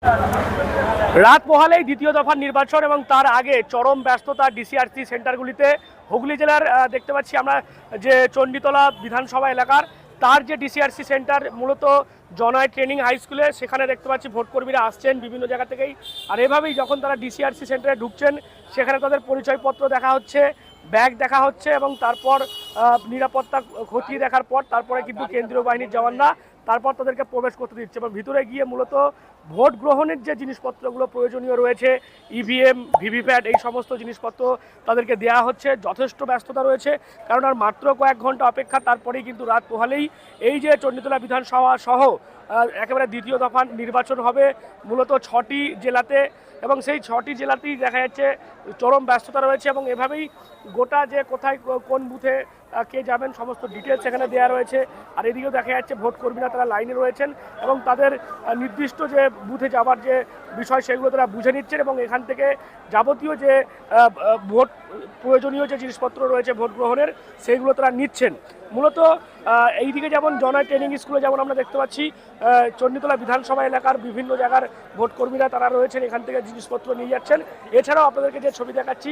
রাত পোহালেই দ্বিতীয় দফার নির্বাচন এবং তার আগে চরম ব্যস্ততা ডিসিআরসি সেন্টারগুলিতে। হুগলি জেলার দেখতে পাচ্ছি আমরা যে চণ্ডীতলা বিধানসভা এলাকার তার যে ডিসিআরসি সেন্টার মূলত জনয় ট্রেনিং হাই স্কুলে, সেখানে দেখতে পাচ্ছি ভোটকর্মীরা আসছেন বিভিন্ন জায়গা থেকেই। আর এভাবেই যখন তারা ডিসিআরসি সেন্টারে ঢুকছেন সেখানে তাদের পরিচয়পত্র দেখা হচ্ছে, ব্যাগ দেখা হচ্ছে এবং তারপর নিরাপত্তা খতিয়ে দেখার পর তারপরে কিন্তু কেন্দ্রীয় বাহিনীর জওয়ানরা তারপর তাদেরকে প্রবেশ করতে দিচ্ছে এবং ভিতরে গিয়ে মূলত ভোট গ্রহণের যে জিনিসপত্রগুলো প্রয়োজনীয় রয়েছে, ইভিএম, ভিভিপ্যাট, এই সমস্ত জিনিসপত্র তাদেরকে দেওয়া হচ্ছে। যথেষ্ট ব্যস্ততা রয়েছে, কারণ আর মাত্র কয়েক ঘন্টা অপেক্ষা, তারপরেই কিন্তু রাত পোহালেই এই যে চণ্ডীতলা বিধানসভা সহ একেবারে দ্বিতীয় দফা নির্বাচন হবে মূলত 6টি জেলাতে, এবং সেই 6টি জেলাতেই দেখা যাচ্ছে চরম ব্যস্ততা রয়েছে। এবং এভাবেই গোটা যে কোথায় কোন বুথে কে যাবেন সমস্ত ডিটেলস এখানে দেওয়া রয়েছে। আর এদিকেও দেখা যাচ্ছে ভোট কর্মীরা তারা লাইনে রয়েছেন এবং তাদের নির্দিষ্ট যে বুথে যাবার যে বিষয় সেগুলো তারা বুঝে নিচ্ছেন এবং এখান থেকে যাবতীয় যে ভোট প্রয়োজনীয় যে জিনিসপত্র রয়েছে ভোট গ্রহণের সেইগুলো তারা নিচ্ছেন। মূলত এইদিকে যেমন জনয় ট্রেনিং স্কুলে যেমন আমরা দেখতে পাচ্ছি চণ্ডীতলা বিধানসভা এলাকার বিভিন্ন জায়গার ভোটকর্মীরা তারা রয়েছেন, এখান থেকে জিনিসপত্র নিয়ে যাচ্ছেন। এছাড়াও আপনাদেরকে যে ছবি দেখাচ্ছি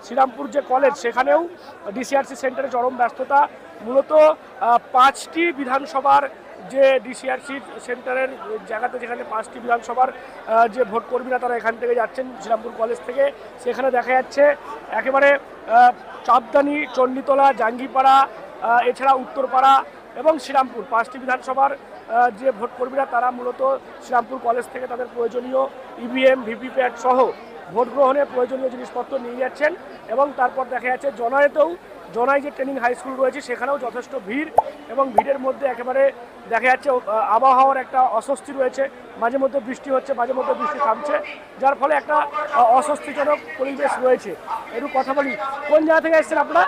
শ্রীরামপুর যে কলেজ, সেখানেও ডিসিআরসি সেন্টারে চরম ব্যস্ততা। মূলত 5টি বিধানসভার যে ডিসিআরসি সেন্টারের জায়গাতে, যেখানে 5টি বিধানসভার যে ভোটকর্মীরা তারা এখান থেকে যাচ্ছেন শ্রীরামপুর কলেজ থেকে, সেখানে দেখা যাচ্ছে একেবারে চাঁদদানি, চণ্ডীতলা, জাঙ্গিপাড়া, এছাড়া উত্তরপাড়া এবং শ্রীরামপুর 5টি বিধানসভার যে ভোটকর্মীরা তারা মূলত শ্রীরামপুর কলেজ থেকে তাদের প্রয়োজনীয় ইভিএম, ভিভিপ্যাট সহ ভোট গ্রহণের প্রয়োজনীয় জিনিসপত্র নিয়ে যাচ্ছেন। এবং তারপর দেখা যাচ্ছে জনায় যে ট্রেনিং হাই স্কুল রয়েছে সেখানেও যথেষ্ট ভিড়, এবং ভিড়ের মধ্যে একেবারে দেখা যাচ্ছে আবহাওয়ার একটা অস্বস্তি রয়েছে। মাঝে মধ্যে বৃষ্টি হচ্ছে, মাঝে মধ্যে বৃষ্টি থামছে, যার ফলে একটা অস্বস্তিজনক পরিবেশ রয়েছে। একটু কথা বলি, কোন জায়গা থেকে এসেছেন আপনারা?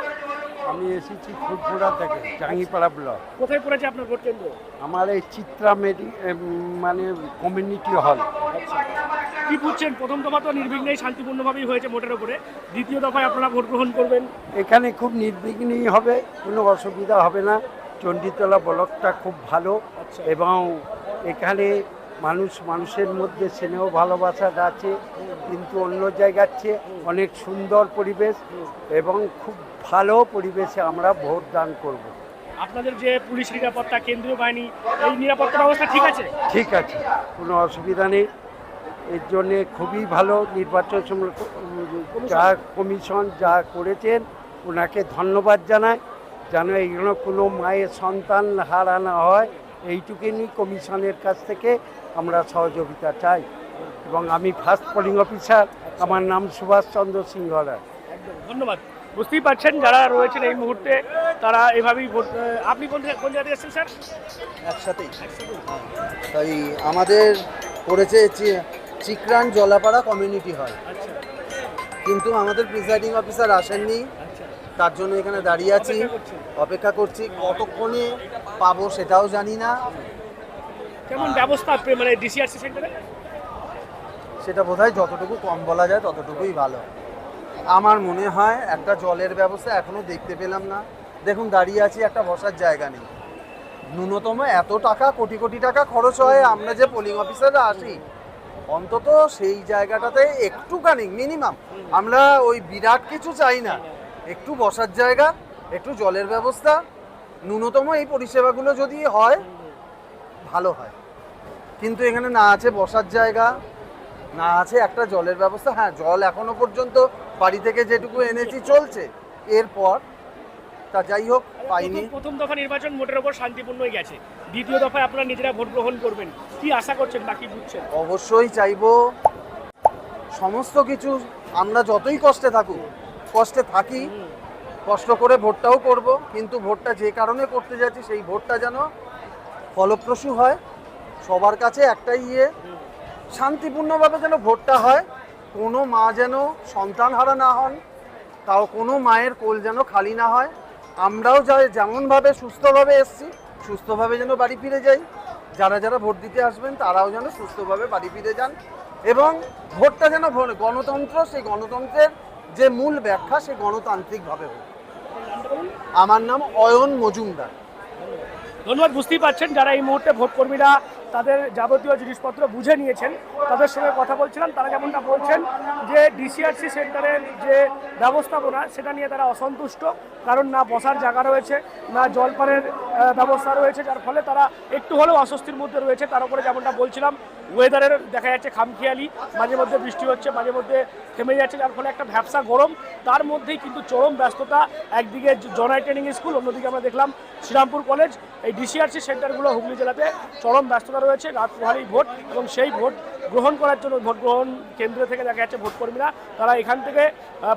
আমি এসেছি ফুটপুরা থেকে, জাঙ্গিপাড়া ব্লক। কোথায় পড়েছে আপনার ভোট কেন্দ্র? আমার এই চিত্রা মানে কমিউনিটি হল। আচ্ছা, কি বুঝছেন? প্রথম দফা তো নির্বিঘ্নেই শান্তিপূর্ণভাবেই হয়েছে ভোটের উপরে, দ্বিতীয় দফায় আপনারা ভোট গ্রহণ করবেন। এখানে খুব নির্বিঘ্নেই হবে, কোনো অসুবিধা হবে না। চণ্ডীতলা ব্লকটা খুব ভালো এবং এখানে মানুষের মধ্যে স্নেহ ভালোবাসা আছে, কিন্তু অন্য জায়গার চেয়ে অনেক সুন্দর পরিবেশ এবং খুব ভালো পরিবেশে আমরা ভোট দান করব। আপনাদের যে পুলিশ নিরাপত্তা, কেন্দ্রীয় বাহিনী, এই নিরাপত্তা ব্যবস্থা ঠিক আছে? ঠিক আছে, কোনো অসুবিধা নেই। এর জন্যে খুবই ভালো নির্বাচন যা কমিশন যা করেছেন ওনাকে ধন্যবাদ জানাই, যেন এইগুলো কোনো মায়ের সন্তান হারানো হয়, এইটুকুনি কমিশনের কাছ থেকে আমরা সহযোগিতা চাই। এবং আমি ফার্স্ট পোলিং অফিসার, আমার নাম সুভাষচন্দ্র সিংহ রায়। একদম ধন্যবাদ। বুঝতেই পারছেন যারা রয়েছেন এই মুহূর্তে তারা এভাবেই ভোট। আপনি কোন জায়গায় এসেছেন স্যার? একসাথেই। তাই আমাদের পড়েছে চিকরান জলাপাড়া কমিউনিটি হল, কিন্তু আমাদের প্রিসাইডিং অফিসার আসেননি, তার জন্য এখানে দাঁড়িয়ে আছি, অপেক্ষা করছি। কতক্ষণে পাবো সেটাও জানি না। কেমন ব্যবস্থা মানে ডিসিআরসি সেন্টারে? সেটা বোধহয় যতটুকু কম বলা যায় ততটুকুই ভালো। আমার মনে হয় একটা জলের ব্যবস্থা এখনো দেখতে পেলাম না। দেখুন দাঁড়িয়ে আছি, একটা বসার জায়গা নেই। ন্যূনতম এত টাকা, কোটি কোটি টাকা খরচ হয়, আমরা যে পোলিং অফিসাররা আসি অন্তত সেই জায়গাটাতে একটুখানি মিনিমাম, আমরা ওই বিরাট কিছু চাই না, একটু বসার জায়গা, একটু জলের ব্যবস্থা, ন্যূনতম এই পরিষেবাগুলো যদি হয় ভালো হয়। কিন্তু এখানে না আছে বসার জায়গা, না আছে একটা জলের ব্যবস্থা। হ্যাঁ, জল এখনো পর্যন্ত বাড়ি থেকে যেটুকু এনেছি চলছে, এরপর তা যাই হোক পাইনি। প্রথম দফা নির্বাচন মোটের ওপর শান্তিপূর্ণই গেছে, দ্বিতীয় দফায় আপনারা নিজেরা ভোট গ্রহণ করবেন, কি আশা করছেন বা কি বুঝছেন? অবশ্যই চাইবো সমস্ত কিছু, আমরা যতই কষ্টে থাকি, কষ্ট করে ভোটটাও করব, কিন্তু ভোটটা যে কারণে করতে যাচ্ছি সেই ভোটটা যেন ফলপ্রসূ হয়। সবার কাছে একটাই শান্তিপূর্ণভাবে যেন ভোটটা হয়, কোনো মা যেন সন্তান হারা না হন, তাও কোনো মায়ের কোল যেন খালি না হয়। আমরাও যেমনভাবে সুস্থভাবে এসছি সুস্থভাবে যেন বাড়ি ফিরে যাই, যারা ভোট দিতে আসবেন তারাও যেন সুস্থভাবে বাড়ি ফিরে যান, এবং ভোটটা যেন গণতন্ত্র, সেই গণতন্ত্রের যে মূল ব্যাখ্যা সে গণতান্ত্রিকভাবে হোক। আমার নাম অয়ন মজুমদার। ধন্যবাদ। বুঝতেই পারছেন যারা এই মুহূর্তে ভোটকর্মীরা তাদের যাবতীয় জিনিসপত্র বুঝে নিয়েছেন। তাদের সঙ্গে কথা বলছিলাম, তারা যেমনটা বলছেন যে ডিসিআরসি সেন্টারের যে ব্যবস্থাপনা সেটা নিয়ে তারা অসন্তুষ্ট, কারণ না বসার জায়গা রয়েছে, না জলপানের ব্যবস্থা রয়েছে, যার ফলে তারা একটু হলেও অস্বস্তির মধ্যে রয়েছে। তার উপরে যেমনটা বলছিলাম ওয়েদারের দেখা যাচ্ছে খামখেয়ালি, মাঝে মধ্যে বৃষ্টি হচ্ছে, মাঝে মধ্যে থেমে যাচ্ছে, যার ফলে একটা ভ্যাপসা গরম, তার মধ্যেই কিন্তু চরম ব্যস্ততা। একদিকে জনাই ট্রেনিং স্কুল, অন্যদিকে আমরা দেখলাম শ্রীরামপুর কলেজ। এই ডিসিআরসি সেন্টারগুলো হুগলি জেলাতে চরম ব্যস্ততা রয়েছে। রাত পোহারেই ভোট, এবং সেই ভোট গ্রহণ করার জন্য ভোট গ্রহণ কেন্দ্র থেকে দেখা যাচ্ছে ভোটকর্মীরা তারা এখান থেকে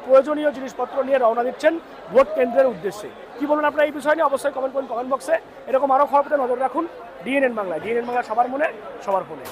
প্রয়োজনীয় জিনিসপত্র নিয়ে রওনা দিচ্ছেন ভোট কেন্দ্রের উদ্দেশ্যে। কি বলুন আপনারা এই বিষয় নিয়ে? অবশ্যই কমেন্ট করুন কমেন্ট বক্সে। এরকম আরও খবর পেতে নজর রাখুন ডিএনএন বাংলায়। ডিএনএন বাংলা সবার মনে, সবার ফোনে।